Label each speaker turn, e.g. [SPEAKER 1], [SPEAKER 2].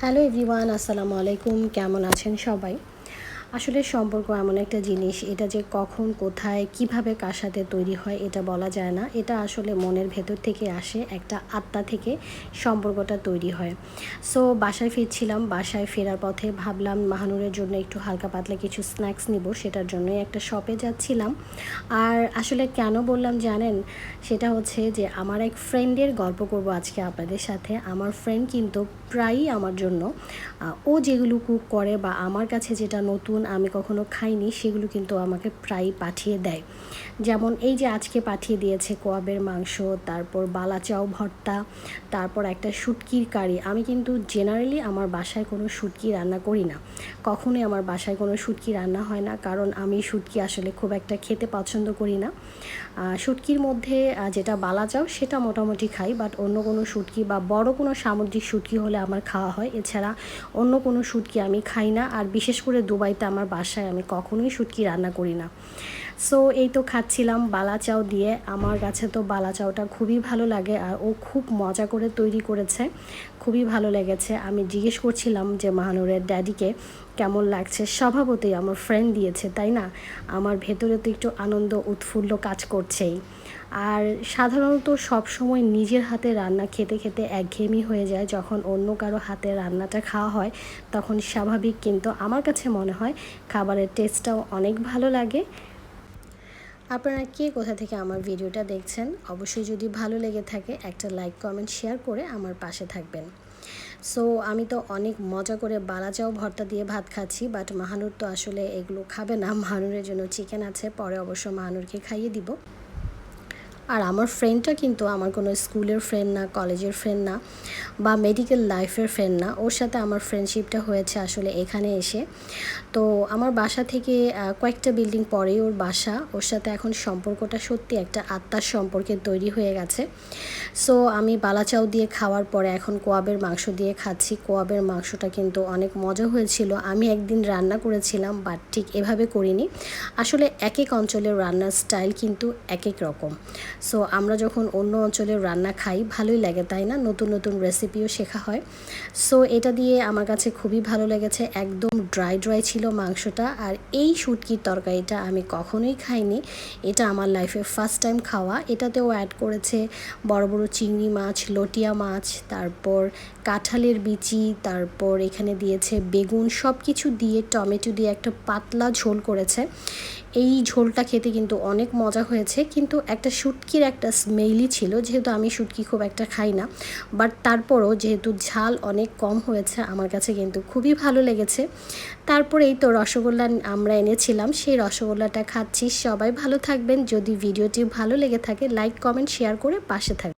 [SPEAKER 1] Hello everyone, আসসালামু আলাইকুম। কেমন আছেন সবাই? আসলে সম্পর্ক এমন একটা জিনিস, এটা যে কখন কোথায় কিভাবে কার সাথে তৈরি হয় এটা বলা যায় না। এটা আসলে মনের ভেতর থেকে আসে, একটা আত্মা থেকে সম্পর্কটা তৈরি হয়। সো বাসায় ফিরছিলাম, বাসায় ফেরার পথে ভাবলাম মাহানুরের জন্য একটু হালকা পাতলা কিছু স্ন্যাক্স নিব, সেটার জন্যই একটা শপে যাচ্ছিলাম। আর আসলে কেন বললাম জানেন, সেটা হচ্ছে যে আমার এক ফ্রেন্ডের গল্প করব আজকে আপনাদের সাথে। আমার ফ্রেন্ড কিন্তু প্রায়ই আমার জন্য ও যেগুলো কুক করে বা আমার কাছে যেটা নতুন আমি কখনো খাইনি সেগুলো কিন্তু আমাকে প্রায়ই পাঠিয়ে দেয়। যেমন এই যে আজকে পাঠিয়ে দিয়েছে কোয়াবের মাংস, তারপর বালাচাও ভর্তা, তারপর একটা শুটকির কারি। আমি কিন্তু জেনারেলি আমার বাসায় কোনো শুটকি রান্না করি না, কখনোই আমার বাসায় কোনো শুটকি রান্না হয় না, কারণ আমি শুটকি আসলে খুব একটা খেতে পছন্দ করি না। শুটকির মধ্যে যেটা বালাচাও সেটা মোটামুটি খাই, বাট অন্য কোনো শুটকি বা বড় কোনো সামুদ্রিক শুটকি হলে আমার খাওয়া হয়, এছাড়া অন্য কোনো শুটকি আমি খাই না। আর বিশেষ করে দুবাইতে আমার বাসায় আমি কখনোই শুটকি রান্না করি না। সো এই তো খাচ্ছিলাম বালাচাও দিয়ে। আমার কাছে তো বালাচাওটা খুবই ভালো লাগে, আর ও খুব মজা করে তৈরি করেছে, খুবই ভালো লেগেছে। আমি জিজ্ঞেস করছিলাম যে মাহানুরের ড্যাডিকে কেমন লাগছে। স্বভাবতই আমার ফ্রেন্ড দিয়েছে, তাই না? আমার ভেতরে তো একটু আনন্দ উৎফুল্ল কাজ করছেই। আর সাধারণত সব সময় নিজের হাতে রান্না খেতে খেতে একঘেয়েমি হয়ে যায়। যখন অন্য কারো হাতে রান্নাটা খাওয়া হয় তখন স্বাভাবিক, কিন্তু আমার কাছে মনে হয় খাবারের টেস্টটাও অনেক ভালো লাগে। আপনারা কে কোথা থেকে আমার ভিডিওটা দেখছেন, অবশ্যই যদি ভালো লেগে থাকে একটা লাইক কমেন্ট শেয়ার করে আমার পাশে থাকবেন। সো আমি তো অনেক মজা করে বালাচাও ভর্তা দিয়ে ভাত খাচ্ছি, বাট মাহানুর তো আসলে এগুলো খাবে না। মাহানুরের জন্য চিকেন আছে, পরে অবশ্য মাহানুরকে খাইয়ে দিব। আর আমার ফ্রেন্ডটা কিন্তু আমার কোনো স্কুলের ফ্রেন্ড না, কলেজের ফ্রেন্ড না, বা মেডিকেল লাইফের ফ্রেন্ড না। ওর সাথে আমার ফ্রেন্ডশিপটা হয়েছে আসলে এখানে এসে। তো আমার বাসা থেকে কয়েকটা বিল্ডিং পরেই ওর বাসা। ওর সাথে এখন সম্পর্কটা সত্যি একটা আত্মার সম্পর্কে তৈরি হয়ে গেছে। সো আমি বালাচাও দিয়ে খাওয়ার পরে এখন কোয়াবের মাংস দিয়ে খাচ্ছি। কোয়াবের মাংসটা কিন্তু অনেক মজা হয়েছিল। আমি একদিন রান্না করেছিলাম, বাট ঠিক এভাবে করিনি। আসলে এক এক অঞ্চলের রান্নার স্টাইল কিন্তু এক এক রকম। সো আমরা যখন অন্য অঞ্চলের রান্না খাই ভালোই লাগে, তাই না? নতুন নতুন রেসিপিও শেখা হয়। সো এটা দিয়ে আমার কাছে খুবই ভালো লেগেছে। একদম ড্রাই ড্রাই ছিল মাংসটা। আর এই শুটকির তরকারিটা আমি কখনোই খাইনি, এটা আমার লাইফে ফার্স্ট টাইম খাওয়া। এটাতেও অ্যাড করেছে বড় বড় চিংড়ি মাছ, লটিয়া মাছ, তারপর কাঁঠালের বিচি, তারপর এখানে দিয়েছে বেগুন, সব কিছু দিয়ে টমেটো দিয়ে একটা পাতলা ঝোল করেছে। এই ঝোলটা খেতে কিন্তু অনেক মজা হয়েছে, কিন্তু একটা শুটকির একটা স্মেলই ছিল, যেহেতু আমি শুটকি খুব একটা খাই না। বাট তারপরও যেহেতু ঝাল অনেক কম হয়েছে আমার কাছে কিন্তু খুবই ভালো লেগেছে। তারপরে এই তো রসগোল্লা আমরা এনেছিলাম, সেই রসগোল্লাটা খাচ্ছি। সবাই ভালো থাকবেন। যদি ভিডিওটি ভালো লেগে থাকে লাইক কমেন্ট শেয়ার করে পাশে থাকবেন।